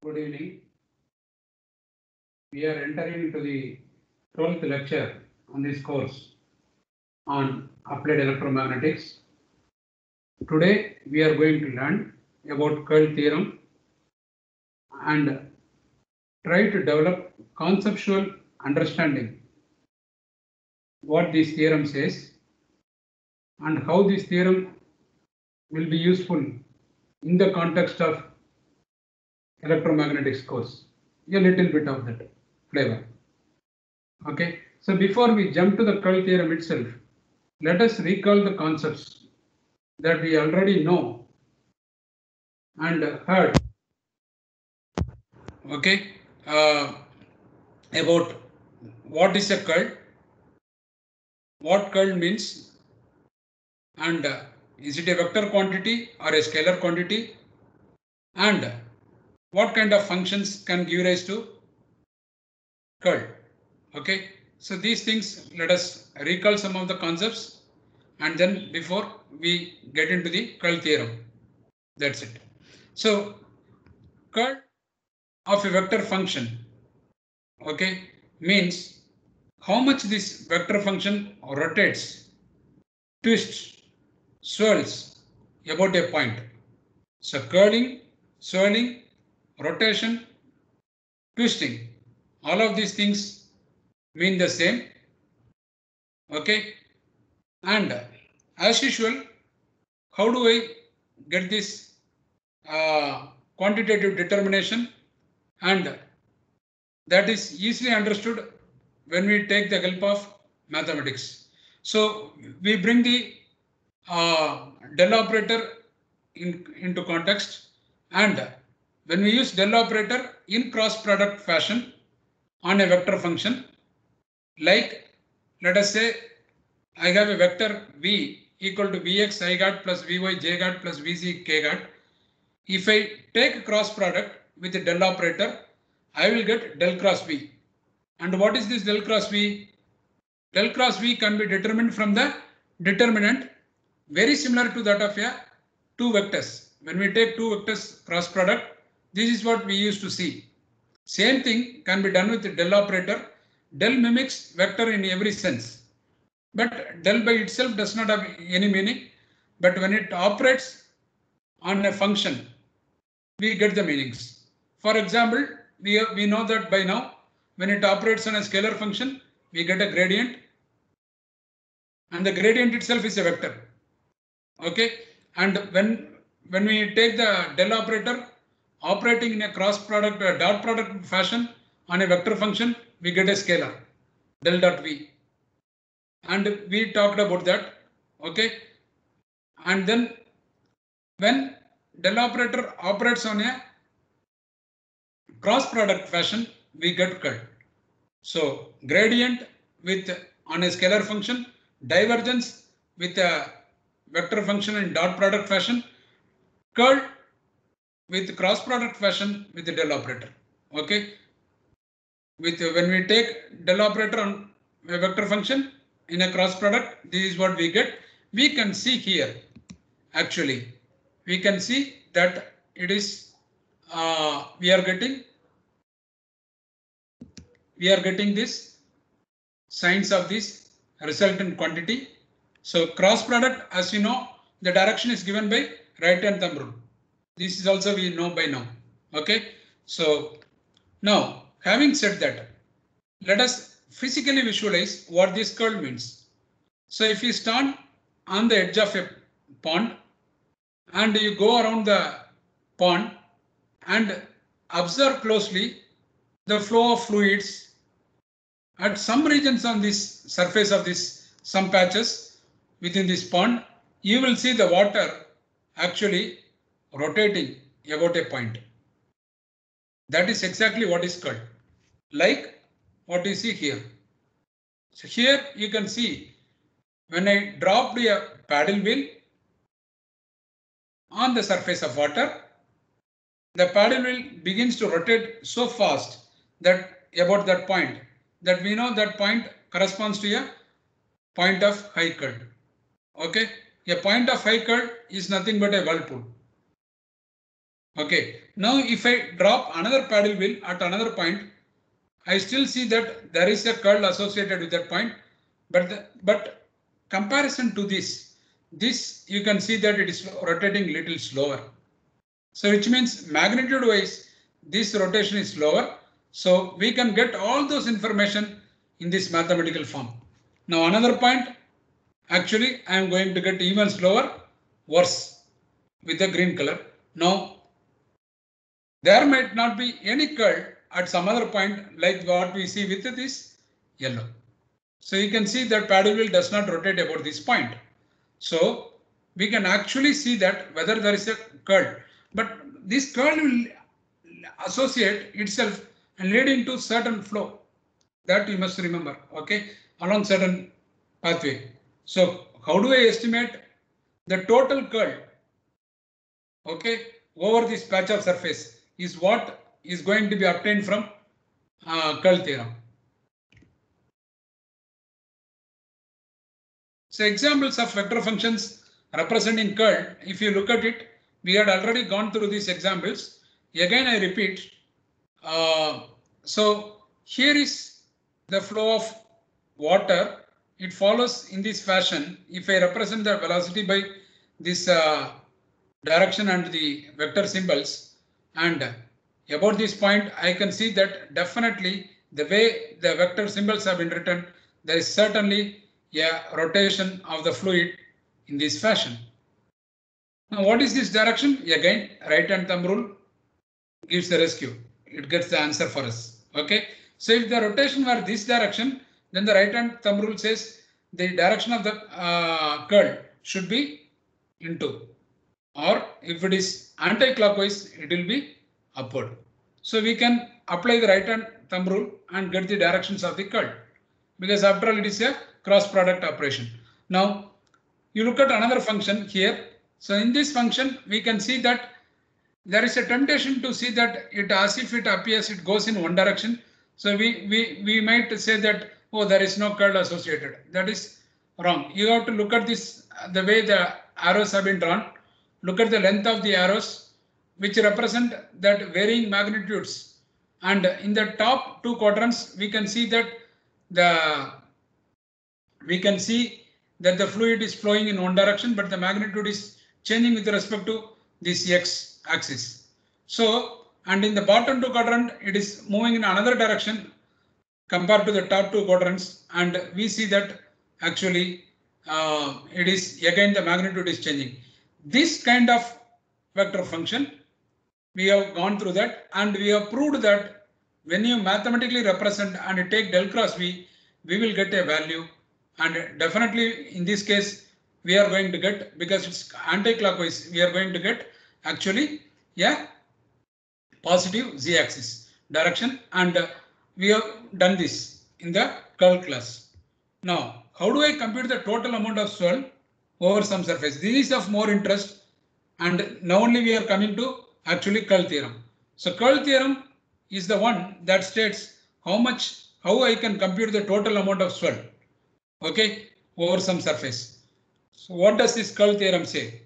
Good evening. We are entering into the 12th lecture on this course on applied electromagnetics. Today we are going to learn about curl theorem and try to develop conceptual understanding what this theorem says and how this theorem will be useful in the context of electromagnetics course. A little bit of that flavor. Okay, so before we jump to the curl theorem itself, let us recall the concepts that we already know and heard. Okay, about what is a curl, what curl means, and is it a vector quantity or a scalar quantity, and what kind of functions can give rise to curl. Okay, so these things, let us recall some of the concepts and then before we get into the curl theorem. That's it. So curl of a vector function, okay, means how much this vector function rotates, twists, swirls about a point. So curling, swirling, rotation, twisting, all of these things mean the same. Okay, and as usual, how do I get this quantitative determination? And that is easily understood when we take the help of mathematics. So we bring the del operator into context, and when we use del operator in cross product fashion on a vector function, like let us say I have a vector v equal to vx I hat plus vy j hat plus vz k hat. If I take cross product with the del operator, I will get del cross v. And what is this del cross v? Del cross v can be determined from the determinant, very similar to that of a two vectors. When we take two vectors cross product, this is what we used to see. Same thing can be done with the del operator. Del mimics vector in every sense, but del by itself does not have any meaning. But when it operates on a function, we get the meanings. For example, we know that by now, when it operates on a scalar function, we get a gradient, and the gradient itself is a vector. Okay, and when we take the del operator operating in a cross product or dot product fashion on a vector function, we get a scalar del dot v, and we talked about that. Okay, and then when del operator operates on a cross product fashion, we get curl. So gradient with on a scalar function, divergence with a vector function in dot product fashion, curl with cross product fashion with the del operator. Okay, with when we take del operator on a vector function in a cross product, this is what we get. We can see here, actually, we can see that it is we are getting this signs of this resultant quantity. So cross product, as you know, the direction is given by right hand thumb rule. This is also we know by now. Okay, so now having said that, let us physically visualize what this curl means. So if you stand on the edge of a pond and you go around the pond and observe closely the flow of fluids at some regions on this surface of this, some patches within this pond, you will see the water actually rotating about a point. That is exactly what is curl, like what you see here. So here you can see when I dropped a paddle wheel on the surface of water, the paddle wheel begins to rotate so fast that about that point, that we know that point corresponds to a point of high curl. Okay, a point of high curl is nothing but a whirlpool. Okay, Now if I drop another paddle wheel at another point, I still see that there is a curl associated with that point, but comparison to this you can see that it is rotating little slower. So which means magnitude wise, this rotation is slower. So we can get all those information in this mathematical form. Now another point, actually I am going to get even slower, worse with the green color. Now there might not be any curl at some other point like what we see with this yellow. So you can see that paddle wheel does not rotate about this point. So we can actually see that whether there is a curl, but this curl will associate itself and lead into certain flow. That you must remember, okay, along certain pathway. So how do I estimate the total curl, okay, over this patch of surface is what is going to be obtained from curl theorem. So examples of vector functions representing curl, if you look at it, we had already gone through these examples. Again, I repeat. So here is the flow of water. It follows in this fashion. If I represent the velocity by this direction and the vector symbols, and about this point, I can see that definitely the way the vector symbols have been written, there is certainly a rotation of the fluid in this fashion. Now, what is this direction? Again, right hand thumb rule gives the rescue. It gets the answer for us. Okay. So if the rotation were this direction, then the right hand thumb rule says the direction of the curl should be into, or if it is anti-clockwise, it will be upward. So we can apply the right hand thumb rule and get the directions of the curl, because after all it is a cross product operation. Now you look at another function here. So in this function we can see that there is a temptation to see that it as if it appears it goes in one direction. So we might say that, oh, there is no curl associated. That is wrong. You have to look at this the way the arrows have been drawn. Look at the length of the arrows, which represent that varying magnitudes. And in the top two quadrants, we can see that the fluid is flowing in one direction, but the magnitude is changing with respect to this x axis. So, and in the bottom two quadrant, it is moving in another direction compared to the top two quadrants, and we see that actually it is again the magnitude is changing. This kind of vector function, we have gone through that, and we have proved that when you mathematically represent and take del cross v, we will get a value. And definitely in this case, we are going to get, because it's anti-clockwise, we are going to get actually a positive z-axis direction, and we have done this in the curl class. Now, how do I compute the total amount of swirl over some surface? This is of more interest, and now only we are coming to actually curl theorem. So curl theorem is the one that states how I can compute the total amount of swirl, okay, over some surface. So what does this curl theorem say?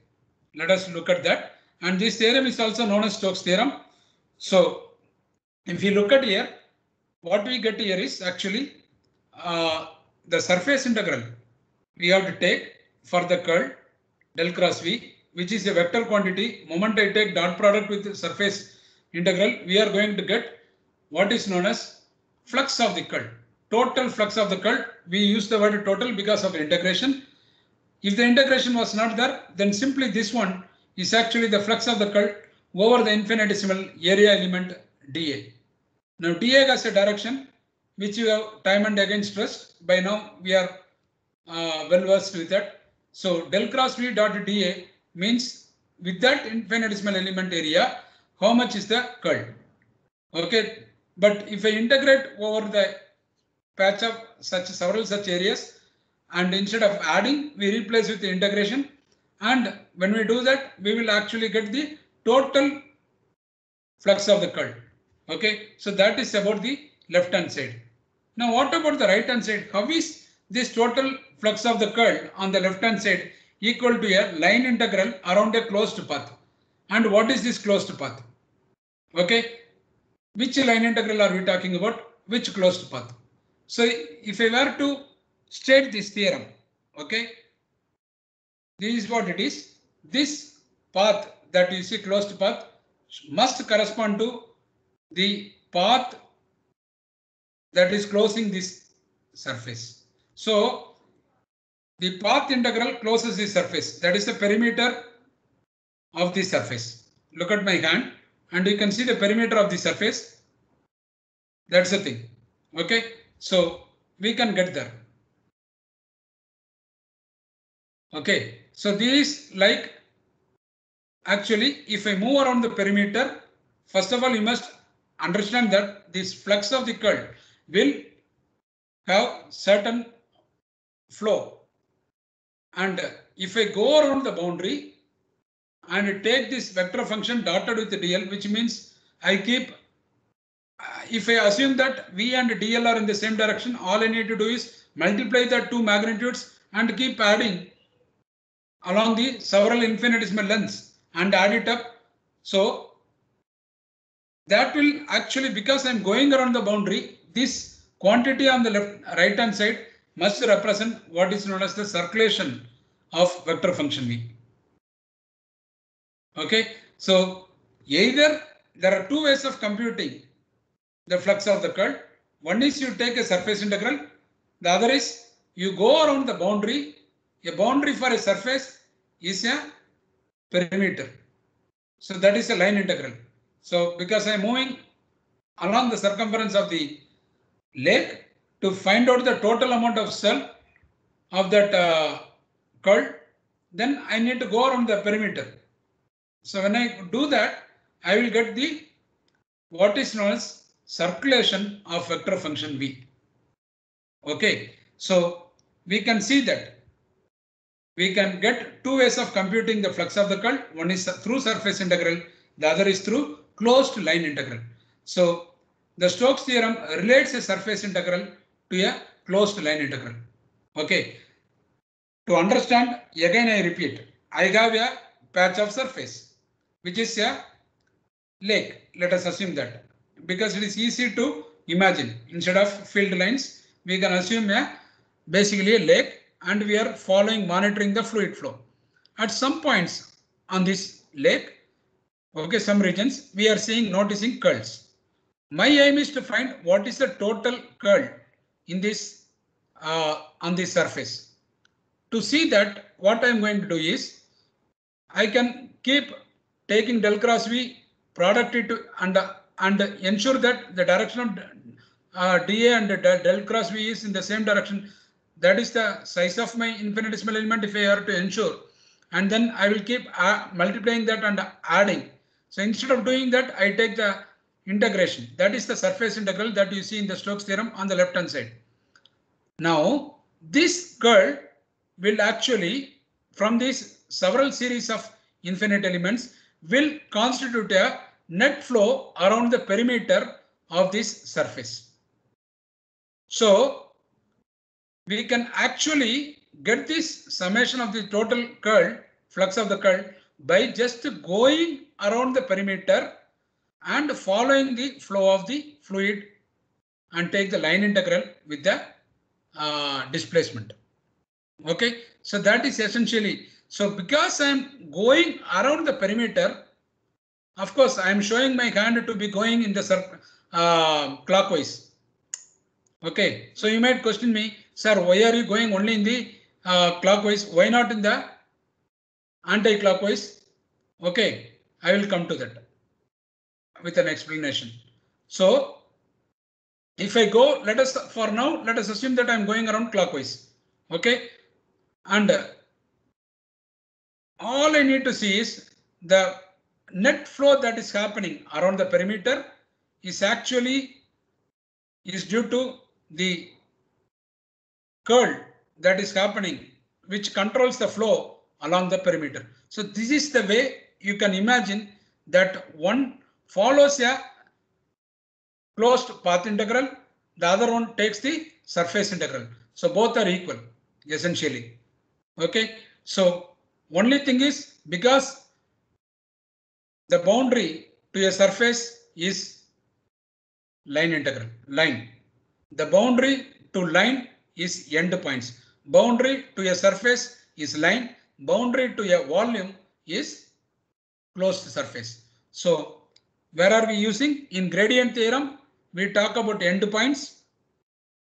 Let us look at that. And this theorem is also known as Stokes theorem. So if you look at here, what we get here is actually the surface integral we have to take for the curl del cross v, which is a vector quantity. Moment I take dot product with the surface integral, we are going to get what is known as flux of the curl. Total flux of the curl. We use the word total because of integration. If the integration was not there, then simply this one is actually the flux of the curl over the infinitesimal area element dA. Now dA has a direction which you have time and again stressed. By now we are well versed with that. So del cross v dot dA means with that infinitesimal element area, how much is the curl? Okay, but if I integrate over the patch of several such areas, and instead of adding, we replace with the integration, and when we do that, we will actually get the total flux of the curl. Okay, so that is about the left hand side. Now what about the right hand side? How is this total flux of the curl on the left hand side equal to a line integral around a closed path? And what is this closed path? Okay, which line integral are we talking about? Which closed path? So if I were to state this theorem, okay, this is what it is. This path that you see closed path must correspond to the path that is closing this surface. So the path integral closes the surface. That is the perimeter of the surface. Look at my hand and you can see the perimeter of the surface. That's the thing. Okay, so we can get there. Okay, so this like actually if I move around the perimeter, first of all you must understand that this flux of the curl will have certain flow, and if I go around the boundary and take this vector function dotted with dl, which means I keep, if I assume that v and dl are in the same direction, all I need to do is multiply the two magnitudes and keep adding along the several infinitesimal lengths and add it up. So that will actually, because I'm going around the boundary, this quantity on the right hand side must represent what is known as the circulation of vector function v. Okay, so either there are two ways of computing the flux of the curl. One is you take a surface integral, the other is you go around the boundary. A boundary for a surface is a perimeter. So that is a line integral. So because I am moving along the circumference of the lake to find out the total amount of cell of that curl, then I need to go around the perimeter. So when I do that, I will get the what is known as circulation of vector function v. Okay, so we can see that we can get two ways of computing the flux of the curl. One is through surface integral, the other is through closed line integral. So the Stokes theorem relates a surface integral to a closed line integral. Okay, to understand, again I repeat, I have a patch of surface which is a lake. Let us assume that, because it is easy to imagine, instead of field lines we can assume a basically a lake, and we are monitoring the fluid flow. At some points on this lake, okay, some regions we are noticing curls. My aim is to find what is the total curl in this on this surface. To see that, what I am going to do is I can keep taking del cross v, product it and ensure that the direction of dA and del cross v is in the same direction. That is the size of my infinitesimal element if I are to ensure, and then I will keep multiplying that and adding. So instead of doing that, I take the integration. That is the surface integral that you see in the Stokes theorem on the left hand side. Now this curl will actually, from these several series of infinite elements, will constitute a net flow around the perimeter of this surface. So we can actually get this summation of the total curl, flux of the curl, by just going around the perimeter and following the flow of the fluid and take the line integral with the displacement. Okay, so that is essentially, so because I am going around the perimeter, of course I am showing my hand to be going in the clockwise. Okay, so you might question me, sir, why are you going only in the clockwise? Why not in the anti-clockwise? Okay, I will come to that with an explanation. So if I go, let us assume that I am going around clockwise. Okay, and all I need to see is the net flow that is happening around the perimeter is actually due to the curl that is happening, which controls the flow along the perimeter. So this is the way you can imagine that one follows a closed path integral, the other one takes the surface integral. So both are equal essentially. Okay, so only thing is, because the boundary to a surface is line integral, line. The boundary to line is endpoints. Boundary to a surface is line. Boundary to a volume is closed surface. So where are we using? In gradient theorem, we talk about endpoints.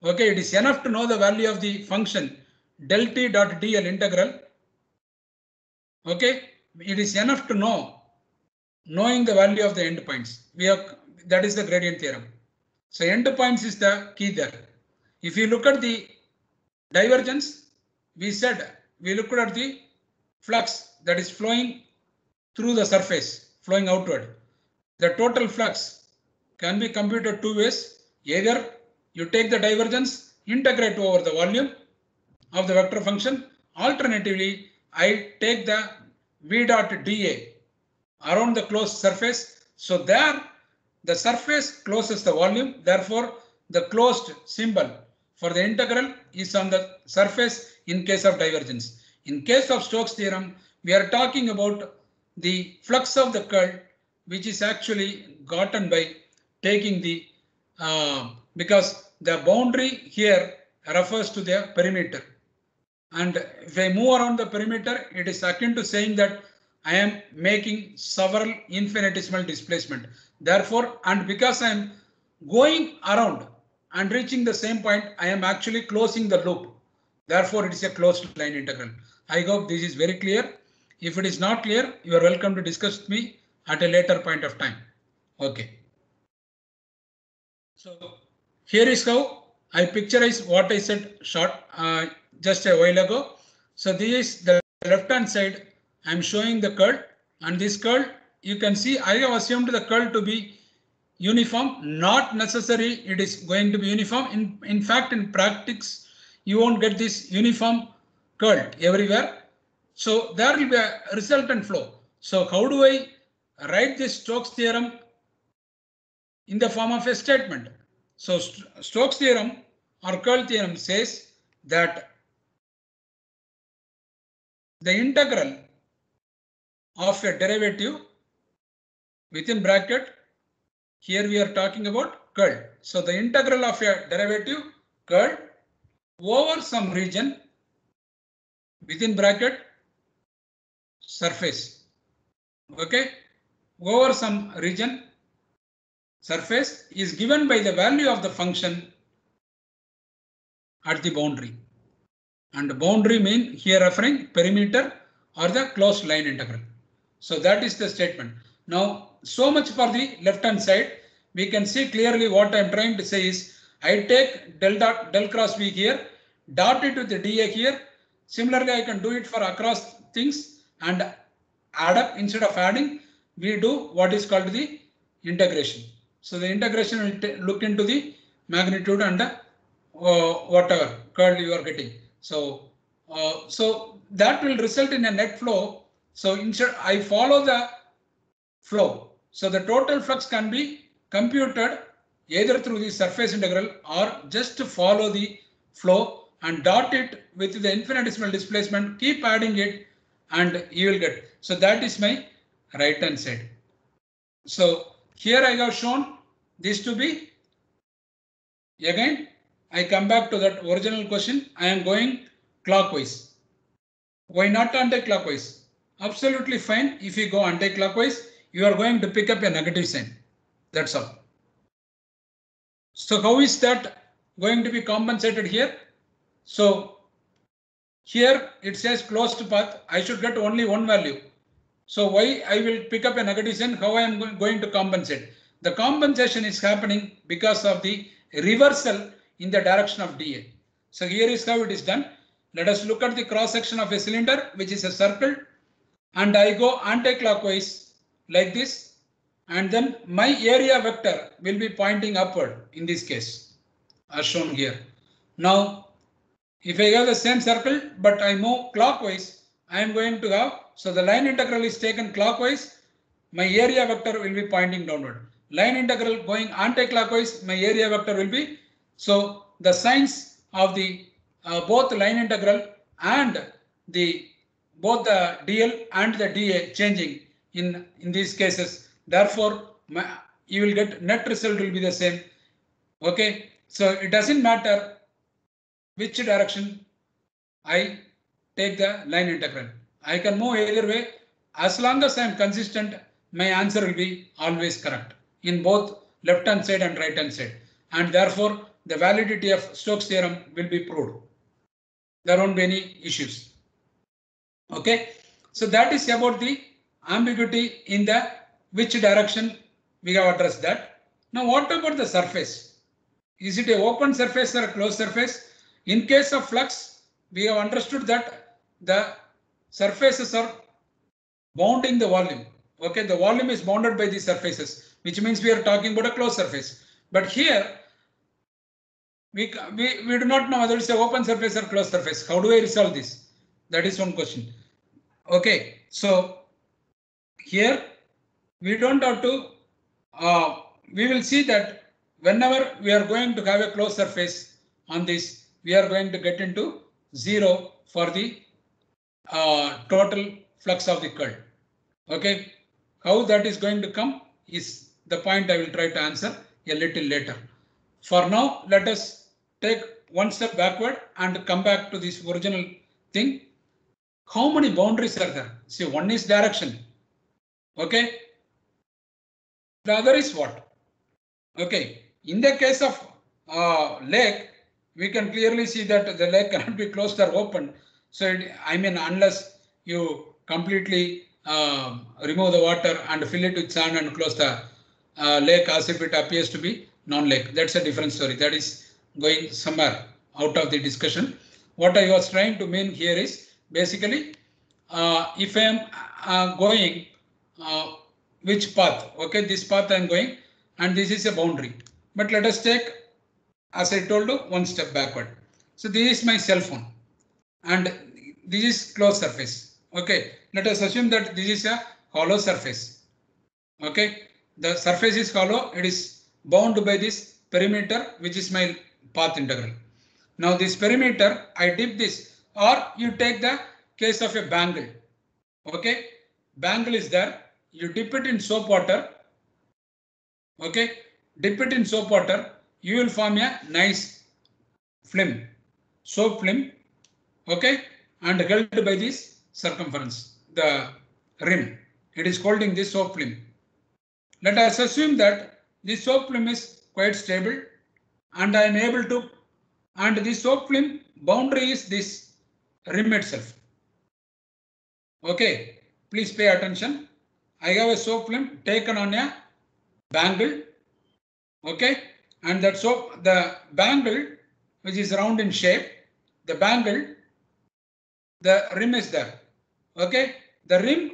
Okay, it is enough to know the value of the function del t dot dl integral. Okay, it is enough to know, knowing the value of the endpoints. We have, that is the gradient theorem. So endpoints is the key there. If you look at the divergence, we said we looked at the flux that is flowing through the surface, flowing outward. The total flux can be computed two ways. Either you take the divergence, integrate over the volume of the vector function. Alternatively, I take the v dot dA around the closed surface. So there the surface closes the volume. Therefore, the closed symbol for the integral is on the surface in case of divergence. In case of Stokes theorem, we are talking about the flux of the curl, which is actually gotten by taking the because the boundary here refers to the perimeter. And if I move around the perimeter, it is akin to saying that I am making several infinitesimal displacement. Therefore, and because I am going around and reaching the same point, I am actually closing the loop. Therefore, it is a closed line integral. I hope this is very clear. If it is not clear, you are welcome to discuss with me at a later point of time. Okay. So here is how I picturize what I said short just a while ago. So this is the left hand side. I am showing the curl, and this curl you can see I have assumed the curl to be uniform. Not necessary it is going to be uniform. In fact, in practice, you won't get this uniform curl everywhere. So there will be a resultant flow. So how do I write this Stokes theorem in the form of a statement? So Stokes theorem or curl theorem says that the integral of a derivative within bracket, here we are talking about curl. So the integral of a derivative curl over some region within bracket surface. Okay, over some region surface is given by the value of the function at the boundary. And boundary mean here referring perimeter or the closed line integral. So that is the statement. Now, so much for the left hand side. We can see clearly what I am trying to say is I take del cross V here, dot it with the dA here. Similarly, I can do it for across things and add up. Instead of adding, we do what is called the integration. So the integration will look into the magnitude and whatever curl you are getting. So, so that will result in a net flow. So instead, I follow the flow. So the total flux can be computed either through the surface integral or just to follow the flow and dot it with the infinitesimal displacement, keep adding it and you will get. So that is my right hand side. So here I have shown this to be, again I come back to that original question. I am going clockwise. Why not anti-clockwise? Absolutely fine. If you go anti-clockwise, you are going to pick up a negative sign. That's all. So how is that going to be compensated here? So here it says closed path. I should get only one value. So why I will pick up a negative sign? How I am going to compensate? The compensation is happening because of the reversal in the direction of dA. So here is how it is done. Let us look at the cross section of a cylinder, which is a circle, and I go anti-clockwise like this, and then my area vector will be pointing upward in this case, as shown here. Now, if I have the same circle, but I move clockwise, I am going to have, so the line integral is taken clockwise, my area vector will be pointing downward. Line integral going anti-clockwise, my area vector will be, so the signs of the both line integral and the both the dl and the dA changing in these cases. Therefore, you will get net result will be the same. Okay, so it doesn't matter which direction I take the line integral. I can move either way. As long as I am consistent, my answer will be always correct in both left hand side and right hand side. And therefore, the validity of Stokes theorem will be proved. There won't be any issues. Okay, so that is about the ambiguity in the which direction we have addressed that. Now, what about the surface? Is it an open surface or a closed surface? In case of flux, we have understood that the surfaces are bounding the volume. Okay, the volume is bounded by these surfaces, which means we are talking about a closed surface. But here, we do not know whether it's an open surface or closed surface. How do I resolve this? That is one question. Okay, so here we don't have to, we will see that whenever we are going to have a closed surface on this, we are going to get into 0 for the total flux of the curl. Okay, how that is going to come is the point I will try to answer a little later. For now, let us take one step backward and come back to this original thing. How many boundaries are there? See, one is direction. Okay. The other is what? Okay. In the case of lake, we can clearly see that the lake cannot be closed or open. So, I mean, unless you completely remove the water and fill it with sand and close the lake as if it appears to be non-lake. That's a different story. That is going somewhere out of the discussion. What I was trying to mean here is basically if I am going which path, okay, this path I am going and this is a boundary. But let us take, as I told you, one step backward. So this is my cell phone and this is closed surface. Okay, let us assume that this is a hollow surface. Okay, the surface is hollow, it is bound by this perimeter, which is my path integral. Now this perimeter, I dip this, or you take the case of a bangle. Okay, bangle is there, you dip it in soap water. Okay, dip it in soap water, you will form a nice film, soap film. Okay, and held by this circumference, the rim. It is holding this soap film. Let us assume that this soap film is quite stable and I am able to, and this soap film boundary is this rim itself. Okay, please pay attention. I have a soap film taken on a bangle. Okay, and that soap, the bangle, which is round in shape, the bangle, the rim is there. Okay, the rim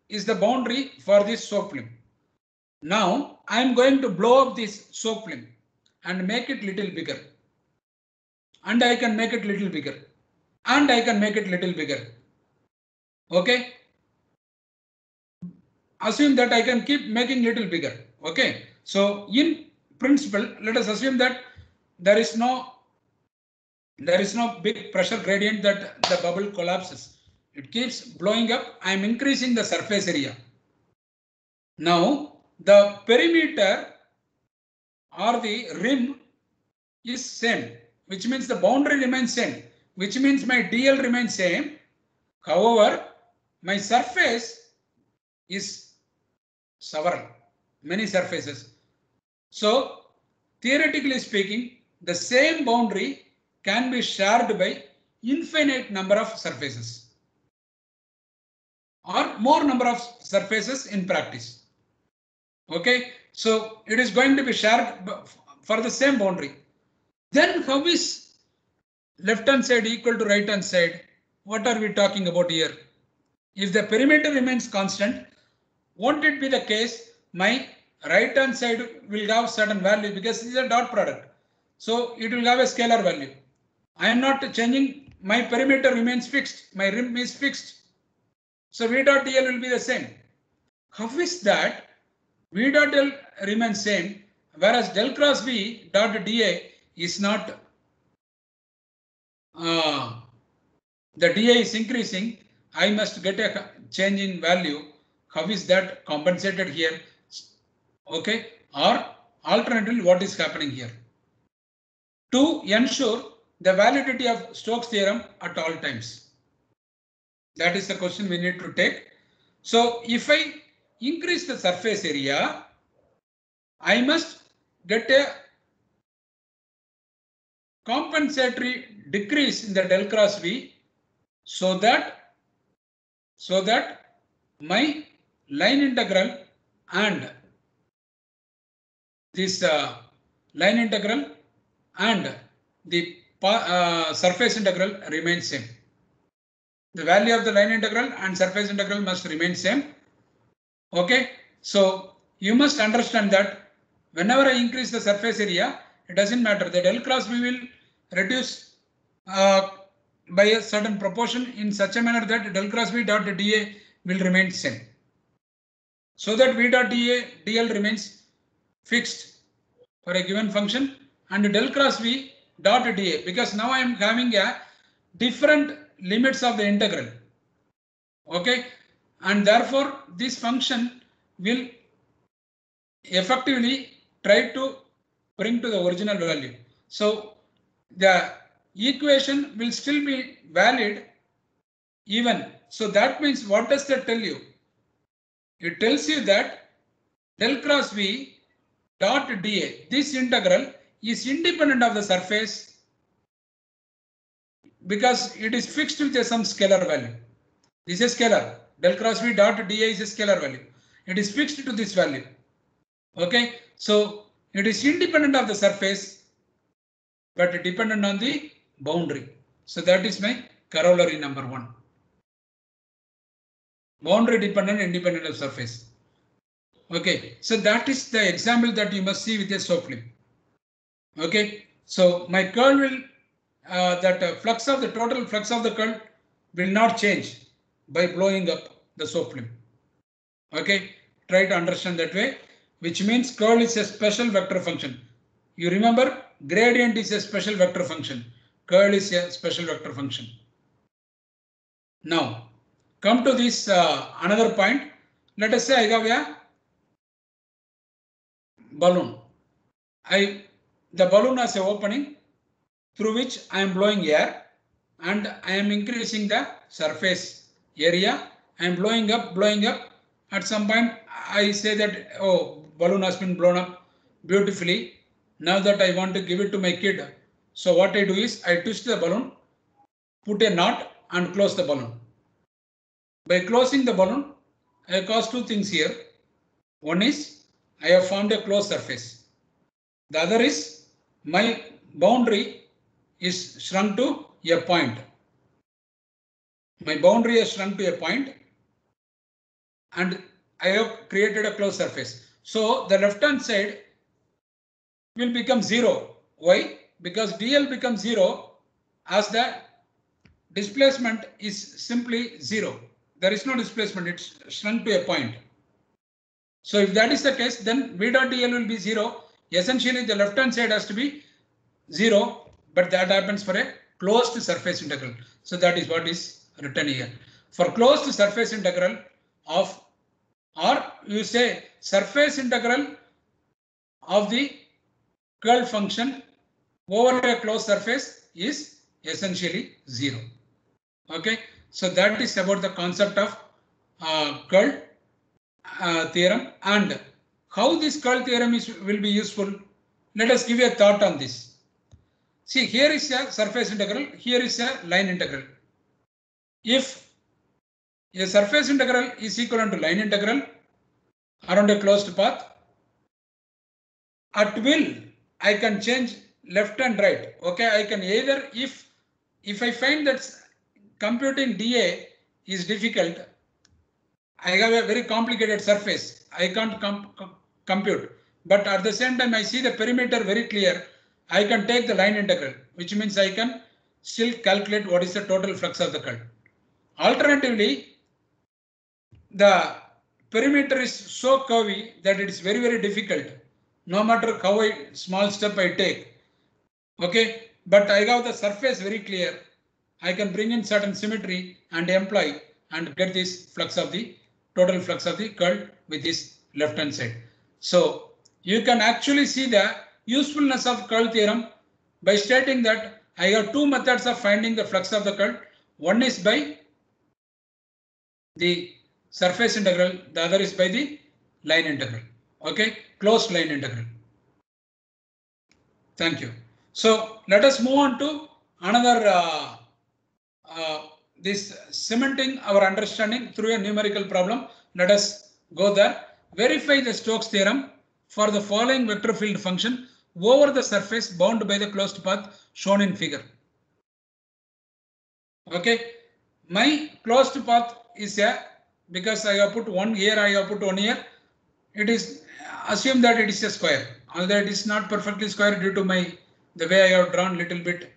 is the boundary for this soap film. Now I am going to blow up this soap film and make it little bigger. And I can make it little bigger. And I can make it little bigger. Okay. Assume that I can keep making little bigger. Okay. So in principle, let us assume that there is no big pressure gradient that the bubble collapses. It keeps blowing up. I am increasing the surface area. Now the perimeter or the rim is same, which means the boundary remains same, which means my DL remains same. However, my surface is several, many surfaces. So theoretically speaking, the same boundary can be shared by infinite number of surfaces or more number of surfaces in practice. Okay, so it is going to be shared for the same boundary. Then how is left hand side equal to right hand side? What are we talking about here? If the perimeter remains constant, won't it be the case my right hand side will have certain value because this is a dot product. So it will have a scalar value. I am not changing, my perimeter remains fixed, my rim is fixed. So V dot dl will be the same. How is that? V dot dl remains same, whereas del cross V dot dA is not, the dA is increasing. I must get a change in value. How is that compensated here? Okay, or alternatively what is happening here. To ensure the validity of Stokes theorem at all times. That is the question we need to take. So if I increase the surface area, I must get a compensatory decrease in the del cross V so that my line integral and this line integral and the surface integral remains same. The value of the line integral and surface integral must remain same. Okay, so you must understand that whenever I increase the surface area, it doesn't matter. The del cross V will reduce by a certain proportion in such a manner that del cross V dot dA will remain same. So that V dot dl remains fixed for a given function and del cross V dot dA, because now I am having a different limits of the integral. Okay, and therefore this function will effectively try to bring to the original value. So the equation will still be valid even. So that means what does that tell you? It tells you that del cross V dot dA, this integral is independent of the surface because it is fixed with some scalar value. This is scalar. Del cross V dot dA is a scalar value. It is fixed to this value. Okay, so it is independent of the surface, but dependent on the boundary. So that is my corollary number 1. Boundary dependent, independent of surface. Okay, so that is the example that you must see with a soap film. Okay, so my curl will flux of the total flux of the curl will not change by blowing up the soap film. Okay, try to understand that way, which means curl is a special vector function. You remember gradient is a special vector function. Curl is a special vector function. Now come to this another point. Let us say I have a balloon. The balloon has an opening through which I am blowing air and I am increasing the surface area. I am blowing up. At some point I say that, oh, balloon has been blown up beautifully. Now that I want to give it to my kid. So what I do is I twist the balloon, put a knot and close the balloon. By closing the balloon, I cause two things here. One is I have formed a closed surface. The other is my boundary is shrunk to a point. My boundary has shrunk to a point and I have created a closed surface. So the left hand side will become 0. Why? Because dl becomes 0 as the displacement is simply 0. There is no displacement, it's shrunk to a point. So if that is the case, then v dot dl will be 0. Essentially the left hand side has to be 0, but that happens for a closed surface integral. So that is what is written here. For closed surface integral of, or you say surface integral of the curl function over a closed surface is essentially 0. Okay, so that is about the concept of curl theorem and how this curl theorem will be useful. Let us give a thought on this. See, here is a surface integral, here is a line integral. If a surface integral is equivalent to line integral around a closed path, at will I can change left and right. Okay, I can either, if I find that computing dA is difficult, I have a very complicated surface, I can't compute, but at the same time I see the perimeter very clear, I can take the line integral, which means I can still calculate what is the total flux of the curl. Alternatively, the perimeter is so curvy that it is very, very difficult, no matter how small step I take. Okay, but I have the surface very clear. I can bring in certain symmetry and employ and get this flux of the total flux of the curl with this left hand side. So you can actually see the usefulness of curl theorem by stating that I have two methods of finding the flux of the curl. One is by the surface integral, the other is by the line integral. Okay, closed line integral. Thank you. So let us move on to another this cementing our understanding through a numerical problem. Let us go there. Verify the Stokes theorem for the following vector field function over the surface bound by the closed path shown in figure. Okay, my closed path is a, because I have put one here, I have put one here. It is assume that it is a square, although it is not perfectly square due to the way I have drawn little bit.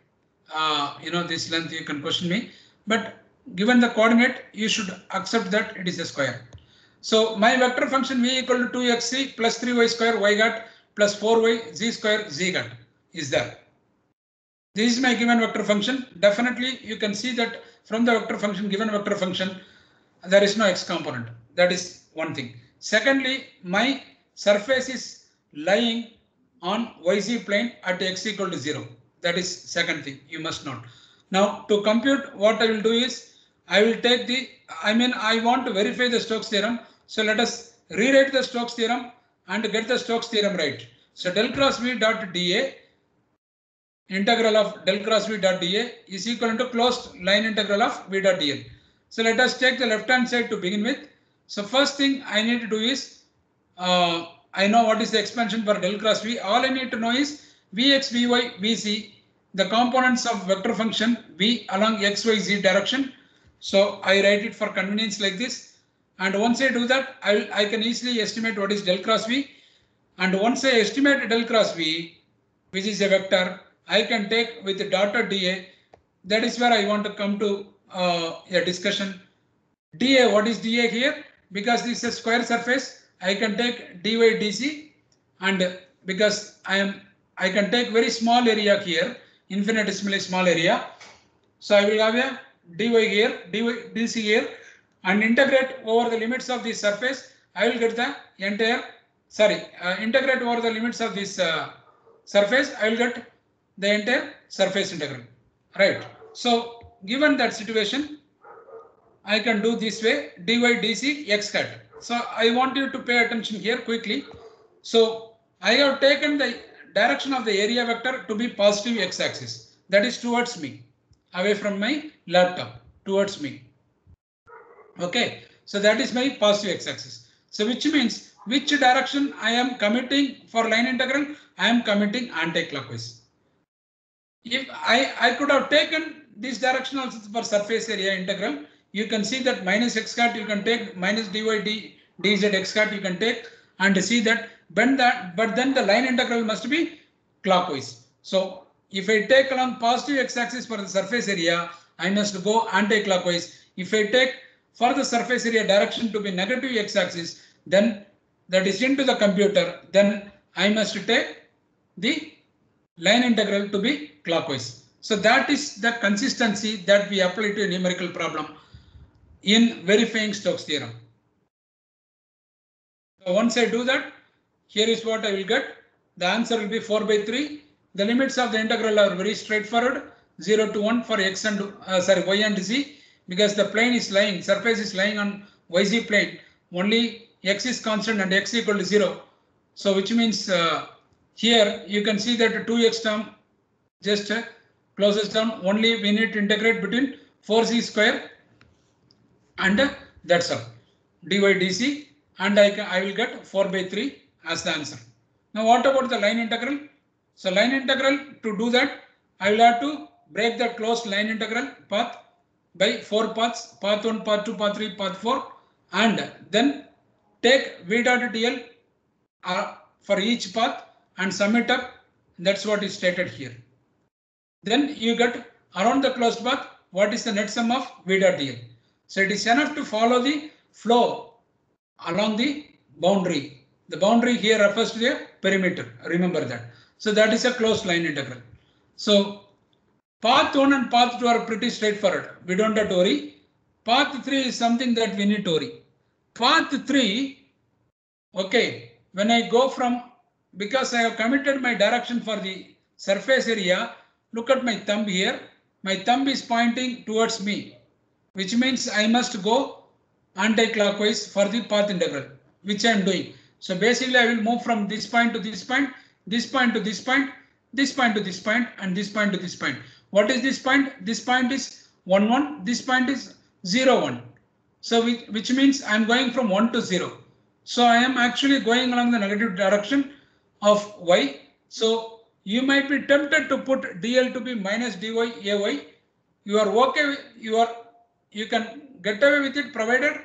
This length you can question me, but given the coordinate, you should accept that it is a square. So my vector function v equal to 2xc plus 3y square y hat plus 4y z square z hat is there. This is my given vector function. Definitely you can see that from the vector function, given vector function, there is no x component. That is one thing. Secondly, my surface is lying on yz plane at x equal to 0. That is second thing you must note. Now to compute, what I will do is I will take I want to verify the Stokes theorem. So let us rewrite the Stokes theorem and get the Stokes theorem right. So del cross v dot dA, integral of del cross v dot dA is equal to closed line integral of v dot dl. So let us take the left hand side to begin with. So first thing I need to do is I know what is the expansion for del cross v. All I need to know is vx, vy, vc, the components of vector function v along x, y, z direction. So I write it for convenience like this. And once I do that, I can easily estimate what is del cross v. And once I estimate del cross v, which is a vector, I can take with the dotted dA. That is where I want to come to a discussion. dA, what is dA here? Because this is a square surface, I can take dy dc, and because I can take very small area here, infinitesimally small area. So I will have a dy here, dy dc here, and integrate over the limits of this surface. I will get the entire, integrate over the limits of this surface. I will get the entire surface integral. Right. So given that situation, I can do this way, dy dc x hat. So I want you to pay attention here quickly. So I have taken the direction of the area vector to be positive x-axis. That is towards me, away from my laptop, towards me. Okay, so that is my positive x-axis. So which means which direction I am committing for line integral? I am committing anti-clockwise. If I could have taken this direction also for surface area integral, you can see that minus x hat you can take, minus dy dz x hat you can take, and see that but then the line integral must be clockwise. So if I take along positive x-axis for the surface area, I must go anti-clockwise. If I take for the surface area direction to be negative x-axis, then that is into the computer, then I must take the line integral to be clockwise. So that is the consistency that we apply to a numerical problem in verifying Stokes theorem. So once I do that, here is what I will get. The answer will be 4 by 3. The limits of the integral are very straightforward, 0 to 1 for x and y and z, because the plane is lying, surface is lying on yz plane. Only x is constant and x equal to 0. So which means here you can see that 2x term just closes down. Only we need to integrate between 4z square and that's all, dy dc, and I will get 4 by 3 as the answer. Now what about the line integral? So line integral, to do that, I will have to break the closed line integral path by 4 paths, path 1, path 2, path 3, path 4, and then take v dot dl for each path and sum it up. That's what is stated here. Then you get around the closed path, what is the net sum of v dot dl. So it is enough to follow the flow along the boundary. The boundary here refers to the perimeter, remember that. So that is a closed line integral. So path 1 and path 2 are pretty straightforward. We don't have to worry. Path 3 is something that we need to worry. Path 3, okay, when I go from because I have committed my direction for the surface area, look at my thumb here. My thumb is pointing towards me, which means I must go anti-clockwise for the path integral, which I am doing. So basically I will move from this point to this point, this point to this point, this point to this point, and this point to this point. What is this point? This point is 1, 1. This point is 0, 1. So which means I am going from 1 to 0. So I am actually going along the negative direction of y. So you might be tempted to put dl to be minus dy ay. You are okay. You can get away with it provided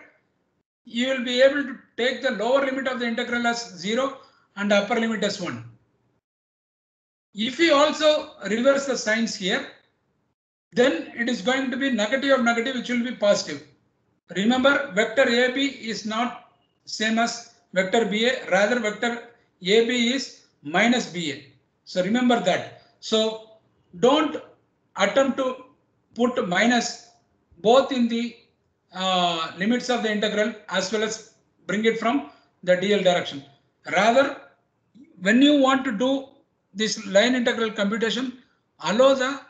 you will be able to take the lower limit of the integral as 0 and upper limit as 1. If you also reverse the signs here, then it is going to be negative of negative, which will be positive. Remember, vector AB is not same as vector BA, rather vector AB is minus BA. So remember that. So don't attempt to put minus both in the limits of the integral as well as bring it from the DL direction. Rather, when you want to do this line integral computation, allow the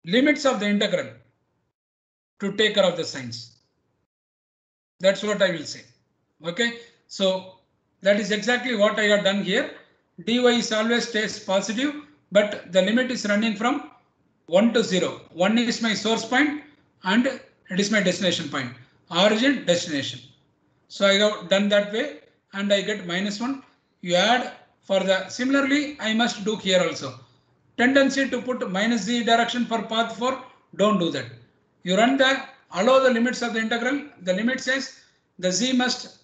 limits of the integral to take care of the signs. That's what I will say. Okay, so that is exactly what I have done here. Dy is always stays positive, but the limit is running from 1 to 0. 1 is my source point and it is my destination point. Origin, destination. So I have done that way and I get minus 1. You add for the similarly, I must do here also. Tendency to put minus z direction for path 4, don't do that. You run the allow the limits of the integral. The limit says the z must,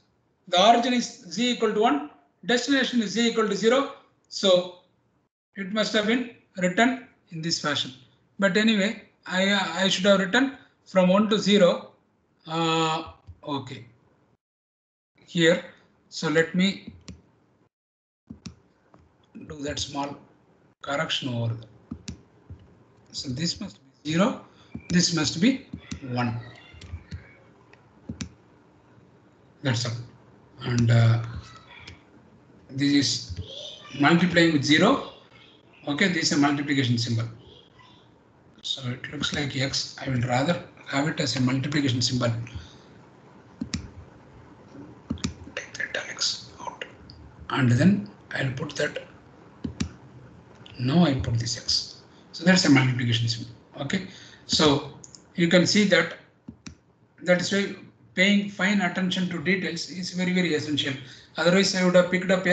the origin is z equal to 1, destination is z equal to 0. So it must have been written in this fashion. But anyway, I should have written from 1 to 0. Okay. Here. So let me do that small correction over there. So this must be 0. This must be 1. That's all. And this is multiplying with 0. Okay, this is a multiplication symbol. So it looks like x. I will rather have it as a multiplication symbol. Take the italics out. And then I'll put that. Now I put this x. So that's a multiplication symbol. Okay. So you can see that is why paying fine attention to details is very, very essential. Otherwise, I would have picked up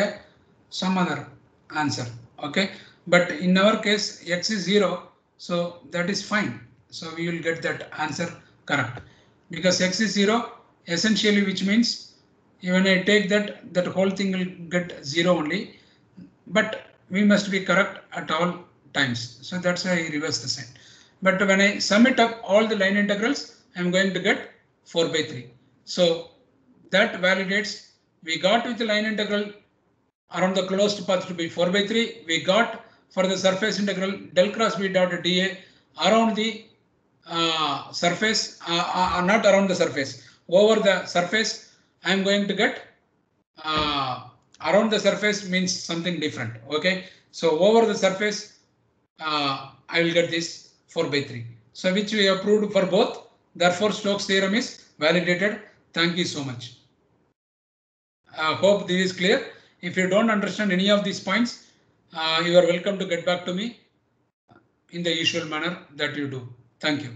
some other answer. Okay. But in our case, x is 0. So that is fine. So we will get that answer correct because x is 0 essentially, which means when I take that whole thing will get 0 only. But we must be correct at all times. So that's why I reverse the sign. But when I sum it up all the line integrals, I am going to get 4 by 3. So that validates. We got with the line integral around the closed path to be 4 by 3. We got for the surface integral del cross b dot dA around the surface, not around the surface, over the surface. I am going to get around the surface means something different. Okay, so over the surface, I will get this 4 by 3. So which we have proved for both. Therefore, Stokes theorem is validated. Thank you so much. I hope this is clear. If you don't understand any of these points, you are welcome to get back to me in the usual manner that you do. Thank you.